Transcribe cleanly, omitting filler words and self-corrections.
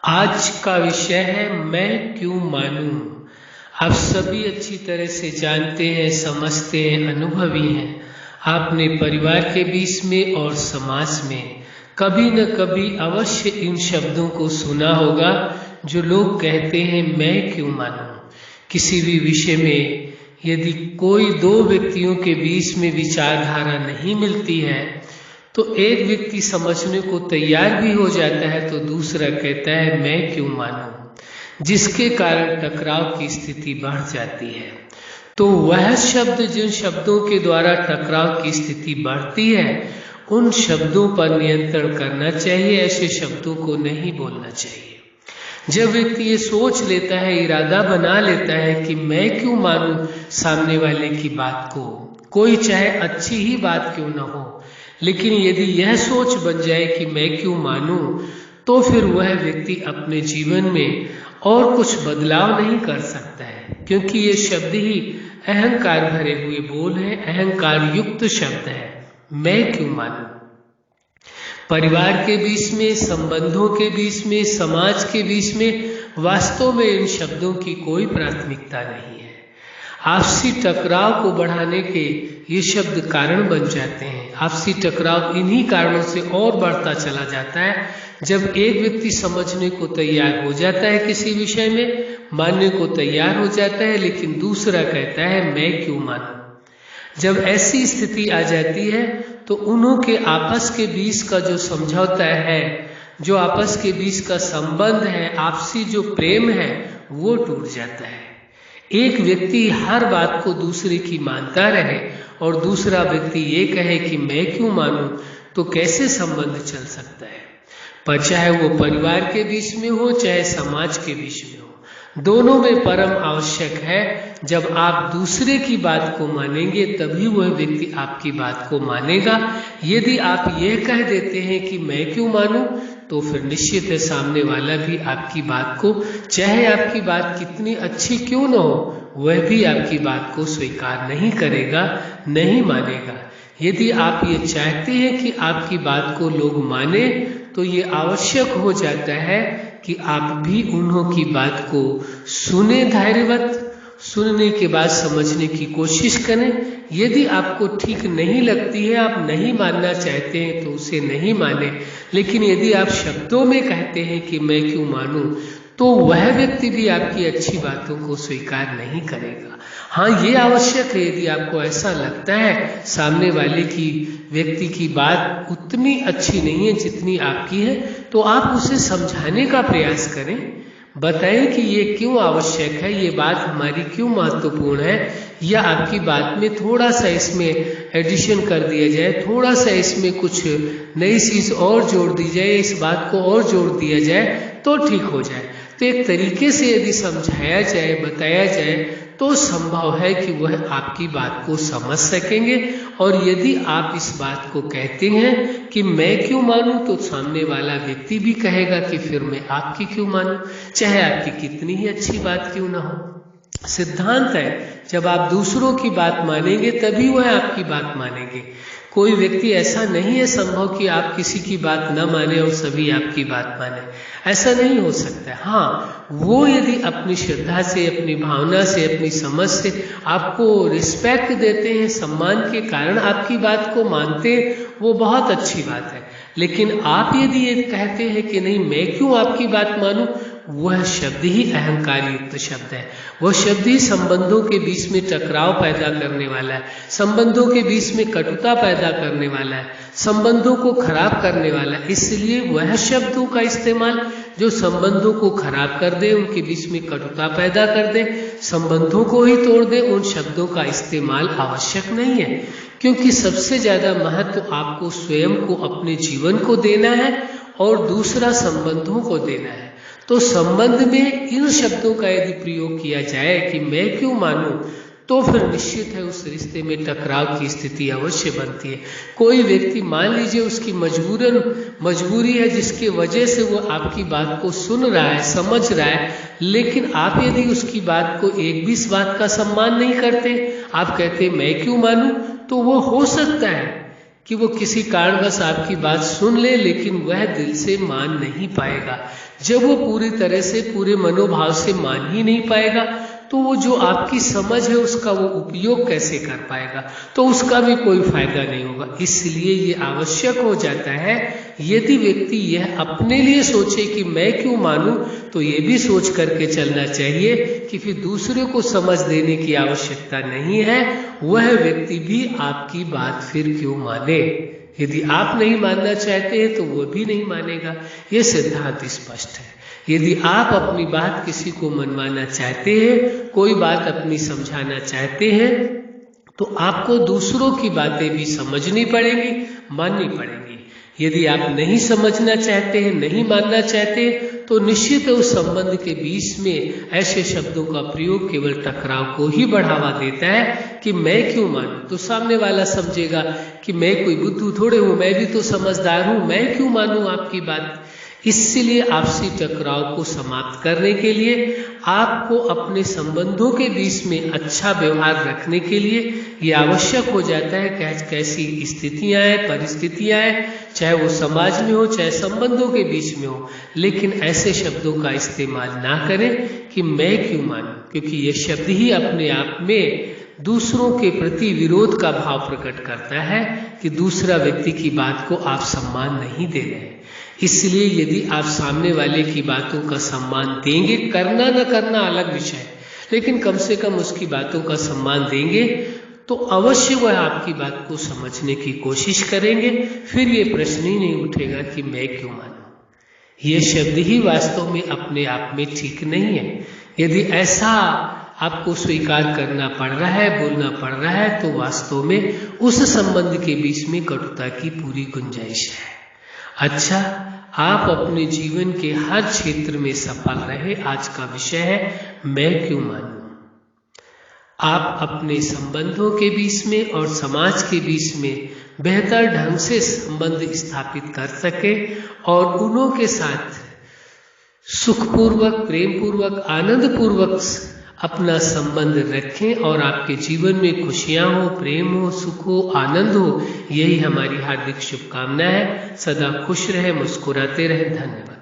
आज का विषय है मैं क्यों मानूं। आप सभी अच्छी तरह से जानते हैं, समझते हैं, अनुभवी हैं। आपने परिवार के बीच में और समाज में कभी न कभी अवश्य इन शब्दों को सुना होगा जो लोग कहते हैं मैं क्यों मानूं। किसी भी विषय में यदि कोई दो व्यक्तियों के बीच में विचारधारा नहीं मिलती है तो एक व्यक्ति समझने को तैयार भी हो जाता है तो दूसरा कहता है मैं क्यों मानूं, जिसके कारण टकराव की स्थिति बढ़ जाती है। तो वह शब्द जिन शब्दों के द्वारा टकराव की स्थिति बढ़ती है उन शब्दों पर नियंत्रण करना चाहिए, ऐसे शब्दों को नहीं बोलना चाहिए। जब व्यक्ति ये सोच लेता है, इरादा बना लेता है कि मैं क्यों मानूं सामने वाले की बात को, कोई चाहे अच्छी ही बात क्यों न हो, लेकिन यदि यह सोच बन जाए कि मैं क्यों मानूं तो फिर वह व्यक्ति अपने जीवन में और कुछ बदलाव नहीं कर सकता है, क्योंकि ये शब्द ही अहंकार भरे हुए बोल है, अहंकार युक्त शब्द है। मैं क्यों मानूं। परिवार के बीच में, संबंधों के बीच में, समाज के बीच में वास्तव में इन शब्दों की कोई प्राथमिकता नहीं है। आपसी टकराव को बढ़ाने के ये शब्द कारण बन जाते हैं। आपसी टकराव इन्हीं कारणों से और बढ़ता चला जाता है जब एक व्यक्ति समझने को तैयार हो जाता है, किसी विषय में मानने को तैयार हो जाता है, लेकिन दूसरा कहता है मैं क्यों मानूं। जब ऐसी स्थिति आ जाती है तो उन्हों के आपस के बीच का जो समझौता है, जो आपस के बीच का संबंध है, आपसी जो प्रेम है वो टूट जाता है। एक व्यक्ति हर बात को दूसरे की मानता रहे और दूसरा व्यक्ति ये कहे कि मैं क्यों मानूं, तो कैसे संबंध चल सकता है। पर चाहे वो परिवार के बीच में हो, चाहे समाज के बीच में हो, दोनों में परम आवश्यक है जब आप दूसरे की बात को मानेंगे तभी वह व्यक्ति आपकी बात को मानेगा। यदि आप यह कह देते हैं कि मैं क्यों मानूं तो फिर निश्चित है सामने वाला भी आपकी बात को, चाहे आपकी बात कितनी अच्छी क्यों न हो, वह भी आपकी बात को स्वीकार नहीं करेगा, नहीं मानेगा। यदि आप ये चाहते हैं कि आपकी बात को लोग माने तो ये आवश्यक हो जाता है कि आप भी उन्हों की बात को सुने, धैर्यवत सुनने के बाद समझने की कोशिश करें। यदि आपको ठीक नहीं लगती है, आप नहीं मानना चाहते हैं तो उसे नहीं माने, लेकिन यदि आप शब्दों में कहते हैं कि मैं क्यों मानूं तो वह व्यक्ति भी आपकी अच्छी बातों को स्वीकार नहीं करेगा। हाँ, ये आवश्यक है यदि आपको ऐसा लगता है सामने वाले की व्यक्ति की बात उतनी अच्छी नहीं है जितनी आपकी है, तो आप उसे समझाने का प्रयास करें, बताएं कि ये क्यों आवश्यक है, ये बात हमारी क्यों महत्वपूर्ण है, या आपकी बात में थोड़ा सा इसमें एडिशन कर दिया जाए, थोड़ा सा इसमें कुछ नई चीज और जोड़ दी जाए, इस बात को और जोड़ दिया जाए तो ठीक हो जाए। तो एक तरीके से यदि समझाया जाए, बताया जाए तो संभव है कि वह आपकी बात को समझ सकेंगे। और यदि आप इस बात को कहते हैं कि मैं क्यों मानूं तो सामने वाला व्यक्ति भी कहेगा कि फिर मैं आपकी क्यों मानूं, चाहे आपकी कितनी ही अच्छी बात क्यों ना हो। सिद्धांत है जब आप दूसरों की बात मानेंगे तभी वह आपकी बात मानेंगे। कोई व्यक्ति ऐसा नहीं है संभव कि आप किसी की बात न माने और सभी आपकी बात माने, ऐसा नहीं हो सकता। हाँ, वो यदि अपनी श्रद्धा से, अपनी भावना से, अपनी समझ से आपको रिस्पेक्ट देते हैं, सम्मान के कारण आपकी बात को मानते हैं, वो बहुत अच्छी बात है। लेकिन आप यदि ये कहते हैं कि नहीं मैं क्यों आपकी बात मानूं, वह शब्द ही अहंकार युक्त शब्द है। वह शब्द ही संबंधों के बीच में टकराव पैदा करने वाला है, संबंधों के बीच में कटुता पैदा करने वाला है, संबंधों को खराब करने वाला है। इसलिए वह शब्दों का इस्तेमाल जो संबंधों को खराब कर दे, उनके बीच में कटुता पैदा कर दे, संबंधों को ही तोड़ दे, उन शब्दों का इस्तेमाल आवश्यक नहीं है। क्योंकि सबसे ज्यादा महत्व आपको स्वयं को, अपने जीवन को देना है और दूसरा संबंधों को देना है। तो संबंध में इन शब्दों का यदि प्रयोग किया जाए कि मैं क्यों मानूं तो फिर निश्चित है उस रिश्ते में टकराव की स्थिति अवश्य बनती है। कोई व्यक्ति मान लीजिए उसकी मजबूरी है जिसके वजह से वो आपकी बात को सुन रहा है, समझ रहा है, लेकिन आप यदि उसकी बात को एक भी इस बात का सम्मान नहीं करते, आप कहते मैं क्यों मानूं, तो वो हो सकता है कि वो किसी कारणवश आपकी बात सुन ले लेकिन वह दिल से मान नहीं पाएगा, जब वो पूरी तरह से पूरे मनोभाव से मान ही नहीं पाएगा तो वो जो आपकी समझ है उसका वो उपयोग कैसे कर पाएगा, तो उसका भी कोई फायदा नहीं होगा। इसलिए ये आवश्यक हो जाता है, यदि व्यक्ति यह अपने लिए सोचे कि मैं क्यों मानूं, तो ये भी सोच करके चलना चाहिए कि फिर दूसरे को समझ देने की आवश्यकता नहीं है, वह व्यक्ति भी आपकी बात फिर क्यों माने। यदि आप नहीं मानना चाहते हैं तो वह भी नहीं मानेगा। यह सिद्धांत स्पष्ट है। यदि आप अपनी बात किसी को मनवाना चाहते हैं, कोई बात अपनी समझाना चाहते हैं, तो आपको दूसरों की बातें भी समझनी पड़ेगी, माननी पड़ेगी। यदि आप नहीं समझना चाहते हैं, नहीं मानना चाहते, तो निश्चित है उस संबंध के बीच में ऐसे शब्दों का प्रयोग केवल टकराव को ही बढ़ावा देता है कि मैं क्यों मानूं। तो सामने वाला समझेगा कि मैं कोई बुद्धू थोड़े हूं, मैं भी तो समझदार हूं, मैं क्यों मानूं आपकी बात। इसलिए आपसी टकराव को समाप्त करने के लिए आपको अपने संबंधों के बीच में अच्छा व्यवहार रखने के लिए ये आवश्यक हो जाता है कि कैसी स्थितियां हैं, परिस्थितियां हैं, चाहे वो समाज में हो चाहे संबंधों के बीच में हो, लेकिन ऐसे शब्दों का इस्तेमाल ना करें कि मैं क्यों मानूं, क्योंकि ये शब्द ही अपने आप में दूसरों के प्रति विरोध का भाव प्रकट करता है कि दूसरा व्यक्ति की बात को आप सम्मान नहीं दे रहे हैं। इसलिए यदि आप सामने वाले की बातों का सम्मान देंगे, करना न करना अलग विषय है, लेकिन कम से कम उसकी बातों का सम्मान देंगे, तो अवश्य वह आपकी बात को समझने की कोशिश करेंगे। फिर ये प्रश्न ही नहीं उठेगा कि मैं क्यों मानूं। ये शब्द ही वास्तव में अपने आप में ठीक नहीं है। यदि ऐसा आपको स्वीकार करना पड़ रहा है, बोलना पड़ रहा है, तो वास्तव में उस संबंध के बीच में कटुता की पूरी गुंजाइश है। अच्छा, आप अपने जीवन के हर क्षेत्र में सफल रहे, आज का विषय है मैं क्यों मानूं। आप अपने संबंधों के बीच में और समाज के बीच में बेहतर ढंग से संबंध स्थापित कर सके और उन्हों के साथ सुखपूर्वक, प्रेमपूर्वक, आनंदपूर्वक अपना संबंध रखें और आपके जीवन में खुशियां हो, प्रेम हो, सुख हो, आनंद हो। यही हमारी हार्दिक शुभकामना है। सदा खुश रहे, मुस्कुराते रहे। धन्यवाद।